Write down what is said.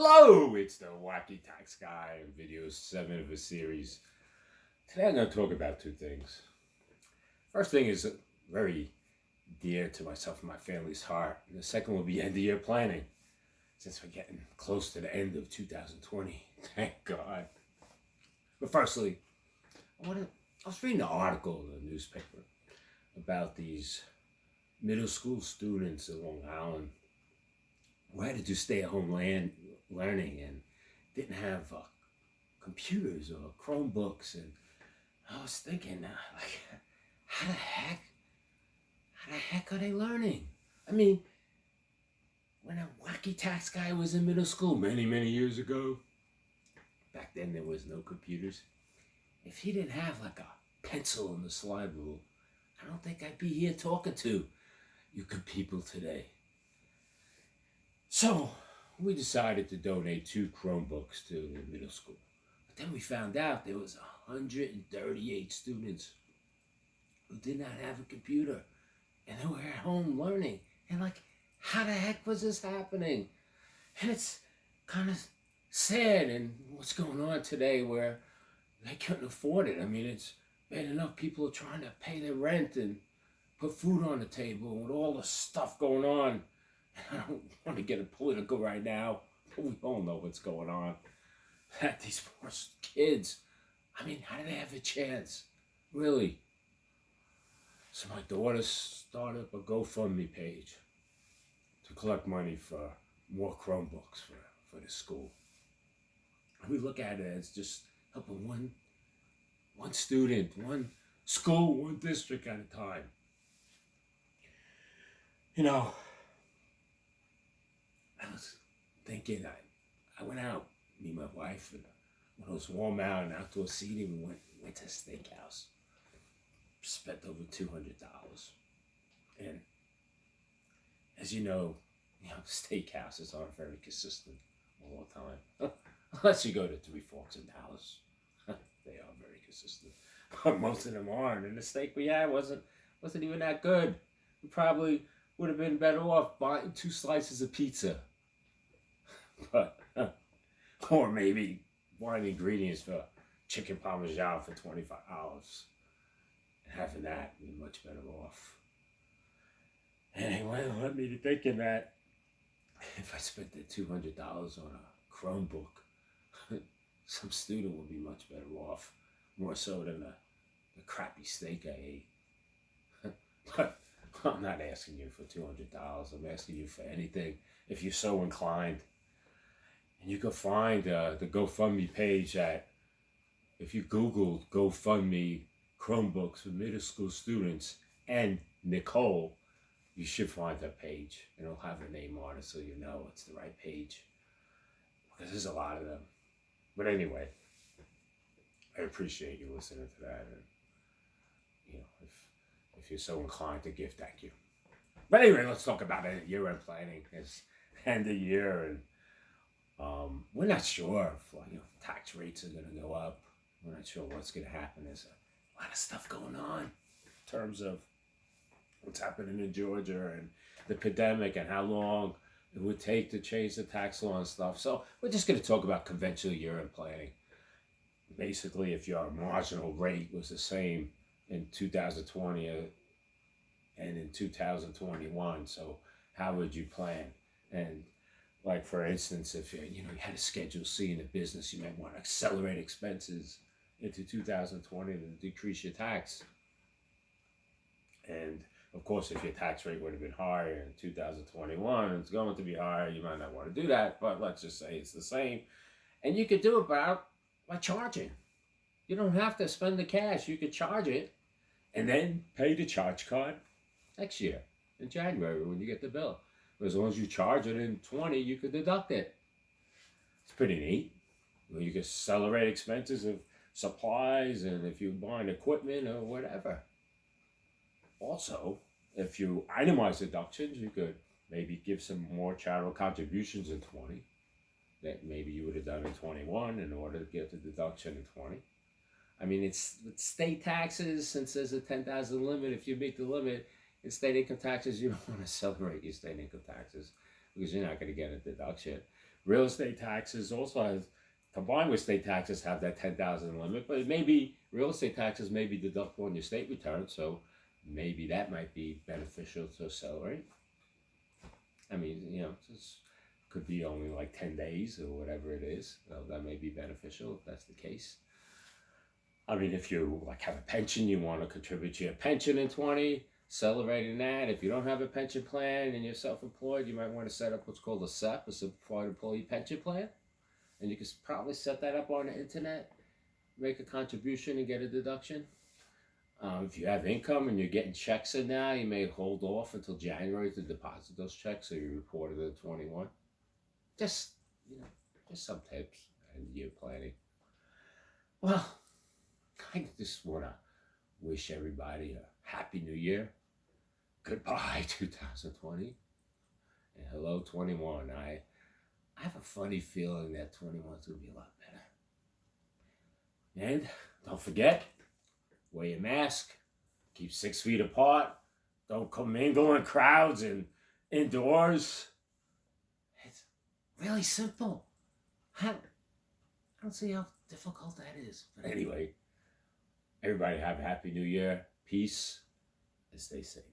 Hello, it's the Wacky Tax Guy, video 7 of a series. Today I'm going to talk about two things. First thing is very dear to myself and my family's heart. And the second will be end of year planning, since we're getting close to the end of 2020. Thank God. But firstly, I was reading an article in the newspaper about these middle school students in Long Island who had to do stay-at-home learning and didn't have computers or Chromebooks. And I was thinking, like, how the heck are they learning? I mean, when a Wacky Tax Guy was in middle school many years ago, back then there was no computers. If he didn't have like a pencil and a slide rule, I don't think I'd be here talking to you good people today. So we decided to donate 2 Chromebooks to the middle school. But then we found out there was 138 students who did not have a computer and they were at home learning. And like, how the heck was this happening? And it's kind of sad, and what's going on today where they couldn't afford it. I mean, it's bad enough people are trying to pay their rent and put food on the table with all the stuff going on. I don't want to get political right now, but we all know what's going on. These poor kids, I mean, how do they have a chance? Really? So my daughter started up a GoFundMe page to collect money for more Chromebooks for the school. We look at it as just helping one student, one school, one district at a time. You know, I was thinking, I went out, me and my wife, and when it was warm out and outdoor seating, we went to a steakhouse. Spent over $200. And as you know, steakhouses aren't very consistent all the time. Unless you go to Three Forks in Dallas. They are very consistent. But most of them aren't. And the steak we had wasn't even that good. We probably would have been better off buying 2 slices of pizza. But, or maybe buying ingredients for chicken parmesan for $25. And having that, we'd be much better off. Anyway, it led me to thinking that if I spent the $200 on a Chromebook, some student would be much better off, more so than the crappy steak I ate. But I'm not asking you for $200. I'm asking you for anything, if you're so inclined. And you can find the GoFundMe page if you Google GoFundMe Chromebooks for middle school students and Nicole, you should find that page. And it'll have her name on it so you know it's the right page. Because there's a lot of them. But anyway, I appreciate you listening to that. And, if you're so inclined to give, thank you. But anyway, let's talk about year-end planning. It's end of year, and we're not sure if tax rates are going to go up. We're not sure what's going to happen. There's a lot of stuff going on in terms of what's happening in Georgia and the pandemic and how long it would take to change the tax law and stuff. So we're just going to talk about conventional year-end planning. Basically, if your marginal rate was the same in 2020 and in 2021, so how would you plan? And like, for instance, if you had a Schedule C in a business, you might want to accelerate expenses into 2020 to decrease your tax. And of course, if your tax rate would have been higher in 2021, it's going to be higher, you might not want to do that, but let's just say it's the same. And you could do it by charging. You don't have to spend the cash. You could charge it and then pay the charge card next year in January when you get the bill. But as long as you charge it in 20, you could deduct it. It's pretty neat. You can accelerate expenses of supplies and if you're buying equipment or whatever. Also, if you itemize deductions, you could maybe give some more charitable contributions in 20 that maybe you would have done in 21 in order to get the deduction in 20. I mean, it's state taxes, since there's a 10,000 limit. If you meet the limit in state income taxes, you don't want to accelerate your state income taxes because you're not going to get a deduction. Real estate taxes also has, combined with state taxes, have that 10,000 limit, but maybe real estate taxes may be deductible on your state return, so maybe that might be beneficial to accelerate. I mean, it could be only like 10 days or whatever it is. So that may be beneficial if that's the case. I mean, if you like have a pension, you want to contribute to your pension in 20, celebrating that. If you don't have a pension plan and you're self-employed, you might want to set up what's called a SEP, a Simplified Employee Pension Plan. And you can probably set that up on the internet, make a contribution and get a deduction. If you have income and you're getting checks in now, you may hold off until January to deposit those checks so you report it at 21. Just, just some tips and year planning. Well, I just want to wish everybody a happy new year. Goodbye, 2020. And hello, 21. I have a funny feeling that 21 is going to be a lot better. And don't forget, wear your mask, keep 6 feet apart, don't commingle in crowds and indoors. It's really simple. I don't see how difficult that is. But anyway, everybody have a happy new year, peace, and stay safe.